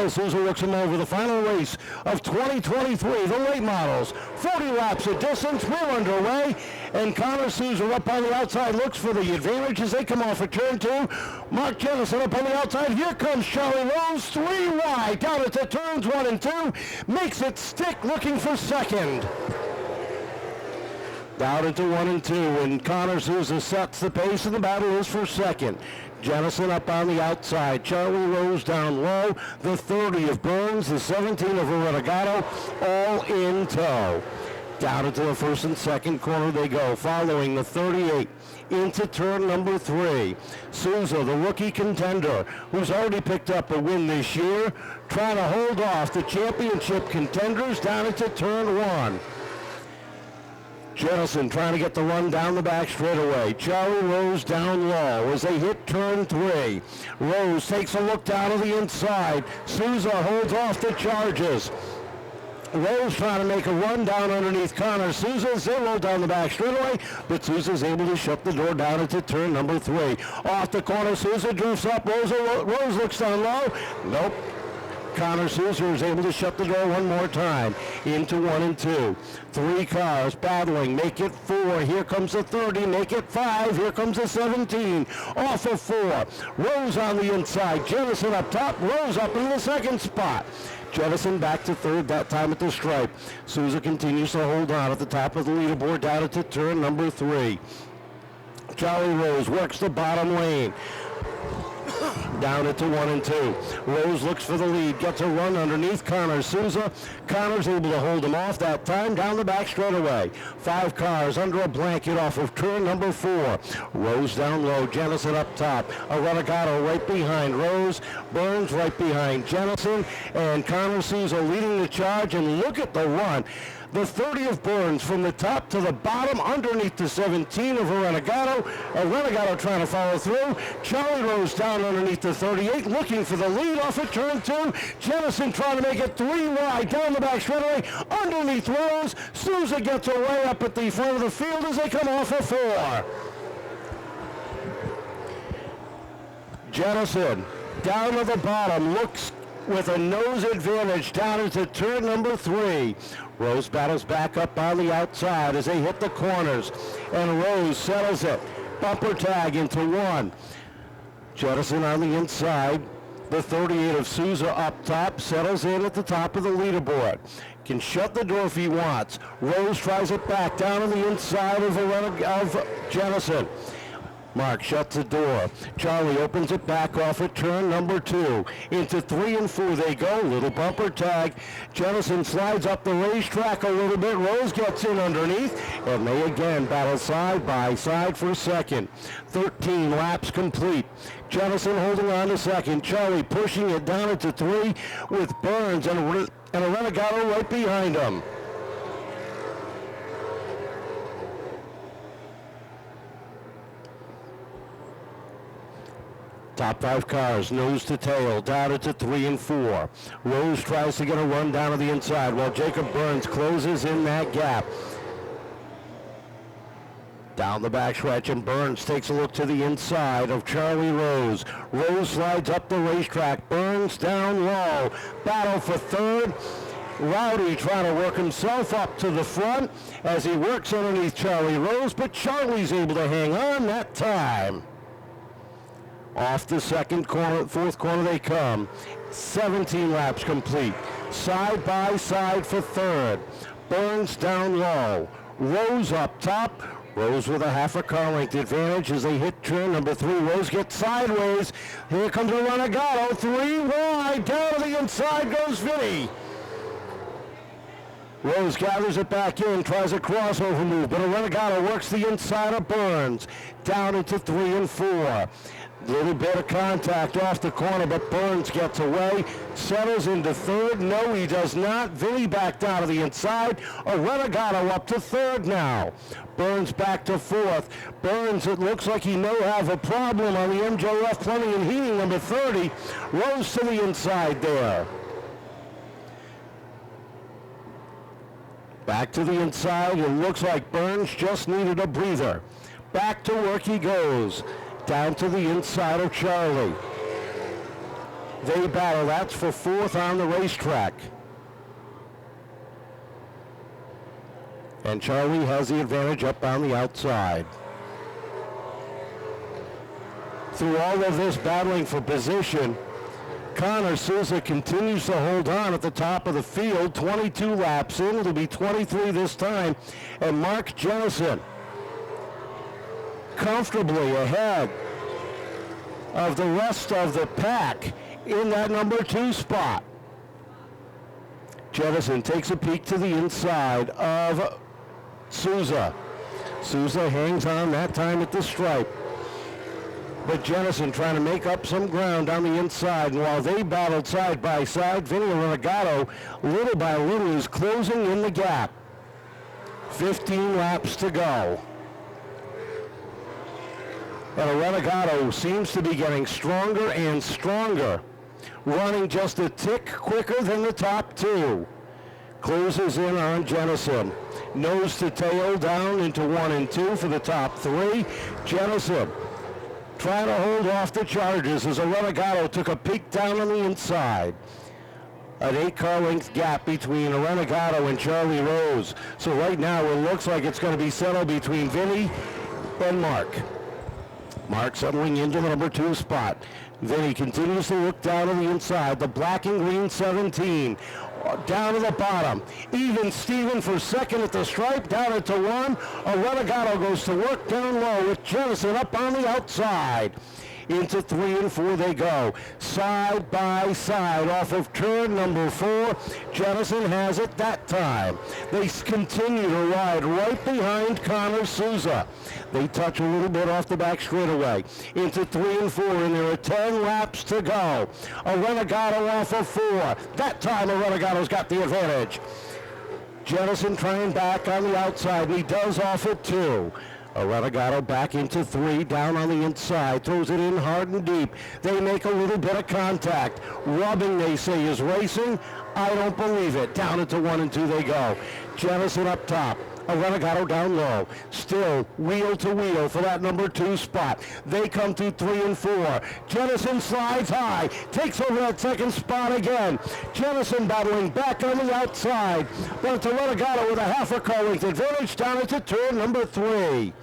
Connor Souza looks him over. The final race of 2023, the late models. 40 laps of distance, we're underway. And Connor Souza up on the outside looks for the advantage as they come off of turn 2. Mark Jenison up on the outside. Here comes Charlie Rose, 3 wide. Down at the turns 1 and 2. Makes it stick, looking for second. Down into 1 and 2, and Connor Souza sets the pace, and the battle is for second. Jenison up on the outside. Charlie Rose down low. The 30 of Burns, the 17 of Arrenegado, all in tow. Down into the first and second corner they go, following the 38 into turn number 3. Souza, the rookie contender, who's already picked up a win this year, trying to hold off the championship contenders down into turn 1. Jenison trying to get the run down the back straightaway. Charlie Rose down low as they hit turn 3. Rose takes a look down to the inside. Souza holds off the charges. Rose trying to make a run down underneath Connor Souza. They roll down the back straightaway, but Souza's able to shut the door down into turn number 3. Off the corner, Souza drifts up. Rose looks down low. Nope. Connor Souza is able to shut the door one more time into 1 and 2. 3 cars battling, make it 4. Here comes the 30, make it 5. Here comes the 17, off of 4. Rose on the inside, Jenison up top, Rose up in the second spot. Jenison back to third, that time at the stripe. Souza continues to hold on at the top of the leaderboard down into turn number 3. Charlie Rose works the bottom lane. Down into 1 and 2. Rose looks for the lead, gets a run underneath Connor Souza. Connor's able to hold him off that time down the back straightaway. 5 cars under a blanket off of turn number 4. Rose down low, Jenison up top. Arrenegado right behind Rose. Burns right behind Jenison. And Connor Souza leading the charge, and look at the run. The 30 of Burns from the top to the bottom underneath the 17 of Arrenegado. Arrenegado trying to follow through. Charlie Rose down underneath the 38 looking for the lead off of turn 2. Jenison trying to make it 3 wide down the back straightaway underneath Rose. Souza gets away up at the front of the field as they come off of 4. Jenison down to the bottom looks with a nose advantage down into turn number 3. Rose battles back up on the outside as they hit the corners, and Rose settles it. Bumper tag into 1. Jenison on the inside. The 38 of Souza up top settles in at the top of the leaderboard. Can shut the door if he wants. Rose tries it back down on the inside of Jenison. Mark shuts the door. Charlie opens it back off at turn number 2. Into 3 and 4 they go. Little bumper tag. Jenison slides up the racetrack a little bit. Rose gets in underneath, and they again battle side by side for second. 13 laps complete. Jenison holding on to second. Charlie pushing it down into 3 with Burns and Arrenegado right behind him. Top 5 cars, nose to tail, down into 3 and 4. Rose tries to get a run down to the inside while Jacob Burns closes in that gap. Down the backstretch, and Burns takes a look to the inside of Charlie Rose. Rose slides up the racetrack. Burns down low. Battle for third. Rowdy trying to work himself up to the front as he works underneath Charlie Rose, but Charlie's able to hang on that time. Off the second corner, 4th corner they come. 17 laps complete. Side by side for third. Burns down low. Rose up top. Rose with a half a car length advantage as they hit turn number 3. Rose gets sideways. Here comes Arrenegado. 3 wide. Down to the inside goes Vinnie. Rose gathers it back in, tries a crossover move, but Arrenegado works the inside of Burns. Down into 3 and 4. Little bit of contact off the corner, but Burns gets away, settles into third. No, he does not. Vinnie back down to the inside. Arrenegado up to third now. Burns back to 4th. Burns, it looks like he may have a problem on the MJF Plumbing and Heating number 30. Rose to the inside there. Back to the inside. It looks like Burns just needed a breather. Back to work he goes. Down to the inside of Charlie. they battle. That's for fourth on the racetrack. And Charlie has the advantage up on the outside. Through all of this battling for position, Connor Souza continues to hold on at the top of the field. 22 laps in. It'll be 23 this time. And Mark Jenison comfortably ahead of the rest of the pack in that number 2 spot. Jenison takes a peek to the inside of Souza. Souza hangs on that time at the stripe. But Jenison trying to make up some ground on the inside. And while they battled side by side, Vinnie Arrenegado, little by little, is closing in the gap. 15 laps to go. And Arrenegado seems to be getting stronger and stronger, running just a tick quicker than the top 2. Closes in on Jenison. Nose to tail down into 1 and 2 for the top 3. Jenison trying to hold off the charges as Arrenegado took a peek down on the inside. An 8-car length gap between Arrenegado and Charlie Rose. So right now it looks like it's going to be settled between Vinnie and Mark. Mark settling into the number 2 spot. Vinnie continues to look down on the inside. The black and green 17 down to the bottom. Even Steven for second at the stripe, down into 1. Arrenegado goes to work down low with Jenison up on the outside. Into 3 and 4 they go. Side by side off of turn number 4. Jenison has it that time. They continue to ride right behind Connor Souza. They touch a little bit off the back straightaway. Into 3 and 4, and there are 10 laps to go. Arrenegado off of 4. That time Arrenegado's got the advantage. Jenison trying back on the outside, and he does off at 2. Arrenegado back into 3, down on the inside, throws it in hard and deep. They make a little bit of contact. Rubbing, they say, is racing. I don't believe it. Down into 1 and 2 they go. Jenison up top. Arrenegado down low. Still wheel to wheel for that number 2 spot. They come to 3 and 4. Jenison slides high. Takes over that second spot again. Jenison battling back on the outside. But it's Arrenegado with a half a car length advantage down into turn number 3.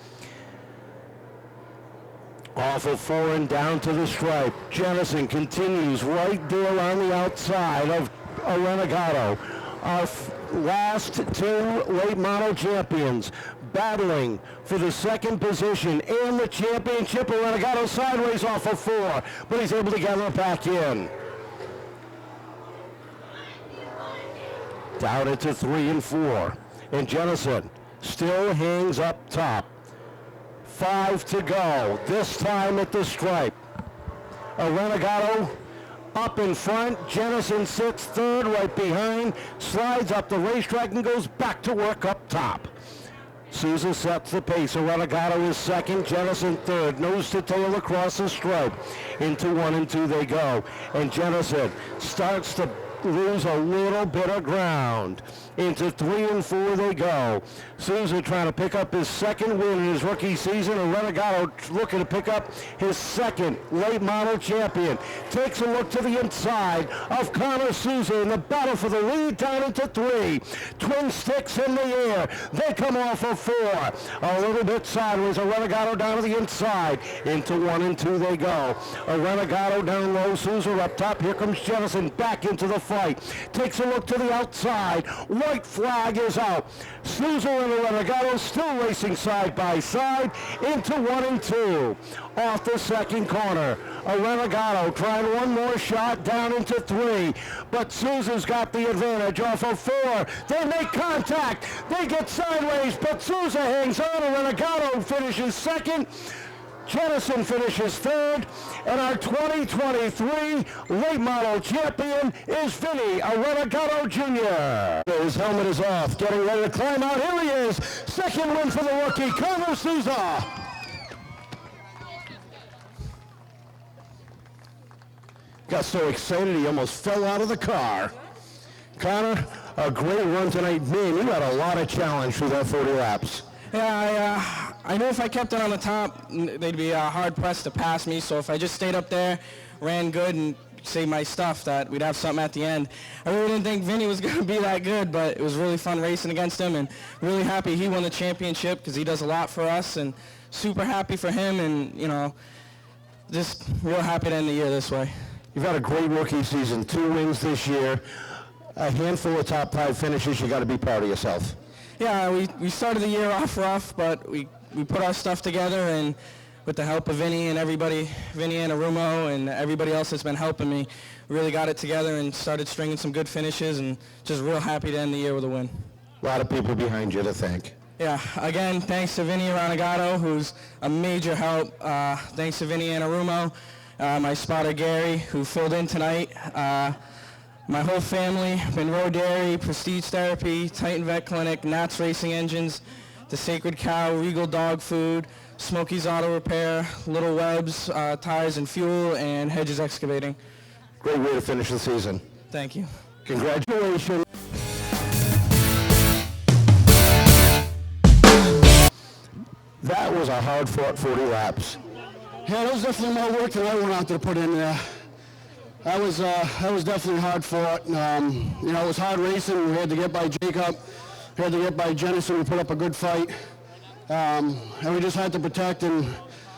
Off of 4 and down to the stripe. Jenison continues right there on the outside of Arrenegado. Our last 2 late model champions battling for the second position and the championship. Arrenegado sideways off of 4, but he's able to gather it back in. Down into 3 and 4. And Jenison still hangs up top. 5 to go, this time at the stripe. Arrenegado up in front. Jenison sits 3rd right behind, slides up the racetrack and goes back to work up top. Souza sets the pace. Arrenegado is 2nd, Jenison 3rd. Nose to tail across the stripe. Into 1 and 2 they go. And Jenison starts to lose a little bit of ground. Into 3 and 4 they go. Souza trying to pick up his 2nd win in his rookie season. Arrenegado looking to pick up his 2nd late model champion. Takes a look to the inside of Connor Souza in the battle for the lead down into 3. Twin sticks in the air. They come off of 4. A little bit sideways. Arrenegado down to the inside. Into 1 and 2 they go. Arrenegado down low. Souza up top. Here comes Jenison back into the fight. Takes a look to the outside. White flag is out. Souza and Arrenegado still racing side by side into 1 and 2. Off the second corner. Arrenegado trying one more shot down into 3. But Souza's got the advantage off of 4. They make contact. They get sideways, but Souza hangs on. Arrenegado finishes 2nd. Jenison finishes 3rd, and our 2023 late model champion is Vinnie Arrenegado Jr. His helmet is off, getting ready to climb out. Here he is, 2nd win for the rookie, Connor Souza. Got so excited he almost fell out of the car. Connor, a great run tonight. Man, you had a lot of challenge through that 40 laps. Yeah, I knew if I kept it on the top, they'd be hard-pressed to pass me. So if I just stayed up there, ran good, and save my stuff, that we'd have something at the end. I really didn't think Vinnie was going to be that good, but it was really fun racing against him, and really happy he won the championship because he does a lot for us, and super happy for him, and, you know, just real happy to end the year this way. You've had a great rookie season, 2 wins this year, a handful of top 5 finishes. You got to be proud of yourself. Yeah, we started the year off rough, but we put our stuff together, and with the help of Vinnie and everybody, Vinnie Arrenegado and everybody else that's been helping me, really got it together and started stringing some good finishes, and just real happy to end the year with a win. A lot of people behind you to thank. Yeah, again, thanks to Vinnie Arrenegado, who's a major help. Thanks to Vinnie Arrenegado, my spotter Gary, who filled in tonight. My whole family, Monroe Dairy, Prestige Therapy, Titan Vet Clinic, Nats Racing Engines, The Sacred Cow, Regal Dog Food, Smokey's Auto Repair, Little Webb's Tires and Fuel, and Hedges Excavating. Great way to finish the season. Thank you. Congratulations. That was a hard-fought 40 laps. Yeah, there was definitely more work than I went out there to put in there. That was definitely hard fought. You know, it was hard racing. We had to get by Jacob. We had to get by Jenison. We put up a good fight. And we just had to protect. And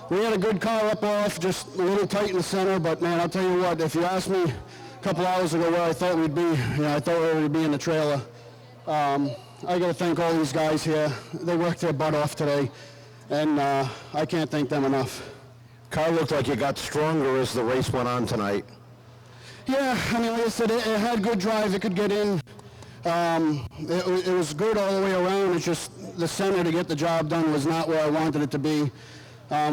we had a good car up off, just a little tight in the center. But, man, I'll tell you what, if you asked me a couple hours ago where I thought we'd be, you know, I thought we would be in the trailer. I got to thank all these guys here. They worked their butt off today. And I can't thank them enough. Car looked like it got stronger as the race went on tonight. Yeah, I mean, like I said, it had good drive. It could get in. It was good all the way around. It's just the center to get the job done was not where I wanted it to be.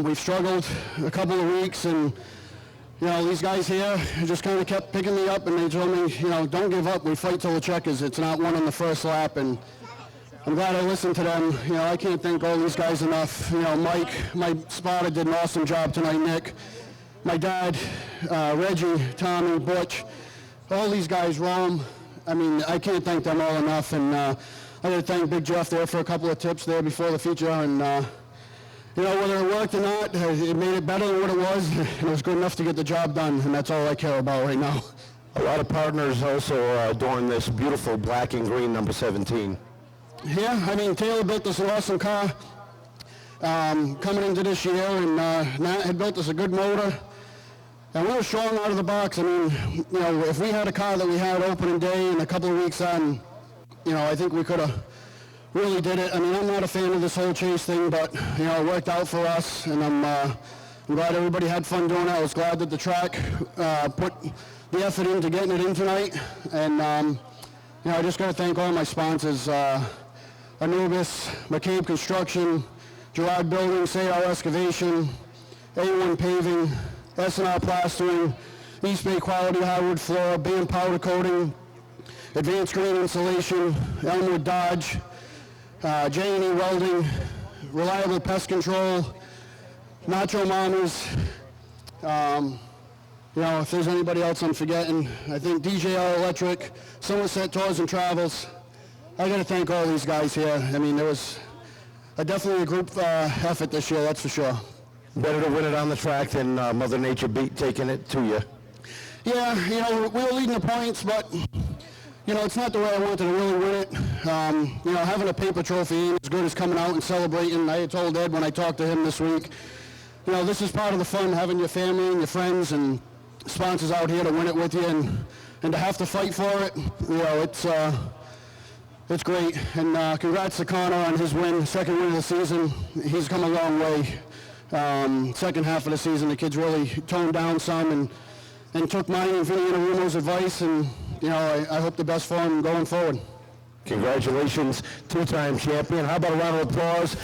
We've struggled a couple of weeks, and, you know, these guys here just kind of kept picking me up, and they told me, you know, don't give up. We fight till the check is. It's not won on the first lap, and I'm glad I listened to them. You know, I can't thank all these guys enough. You know, Mike, my spotter, did an awesome job tonight. Nick, my dad, Reggie, Tommy, Butch, all these guys, Rome. I mean, I can't thank them all enough. And I got to thank Big Jeff there for a couple of tips there before the feature. And, you know, whether it worked or not, it made it better than what it was. And it was good enough to get the job done. And that's all I care about right now. A lot of partners also adorn this beautiful black and green number 17. Yeah, I mean, Taylor built us an awesome car coming into this year, and Nat had built us a good motor. And we were strong out of the box. I mean, you know, if we had a car that we had opening day and a couple of weeks on, you know, I think we could have really did it. I mean, I'm not a fan of this whole chase thing, but, you know, it worked out for us, and I'm glad everybody had fun doing it. I was glad that the track put the effort into getting it in tonight. And, you know, I just got to thank all my sponsors, Anubis, McCabe Construction, Gerard Building, Sayar Excavation, A1 Paving, S&R Plastering, East Bay Quality Hardwood Floor, Band Powder Coating, Advanced Green Insulation, Elmwood Dodge, J&E Welding, Reliable Pest Control, Nacho Mamas. You know, if there's anybody else I'm forgetting, I think DJR Electric, Somerset Tours and Travels. I got to thank all these guys here. I mean, there was definitely a group effort this year, that's for sure. Better to win it on the track than Mother Nature taking it to you. Yeah, you know, we were leading the points, but, you know, it's not the way I wanted to really win it. You know, having a paper trophy ain't as good as coming out and celebrating. I had told Ed when I talked to him this week, you know, this is part of the fun, having your family and your friends and sponsors out here to win it with you, and to have to fight for it, you know, it's great. And congrats to Connor on his win, second win of the season. He's come a long way. Second half of the season, the kids really toned down some and took mine and Vinnie Arrengado's advice, and, you know, I hope the best for him going forward. Congratulations, two-time champion. How about a round of applause?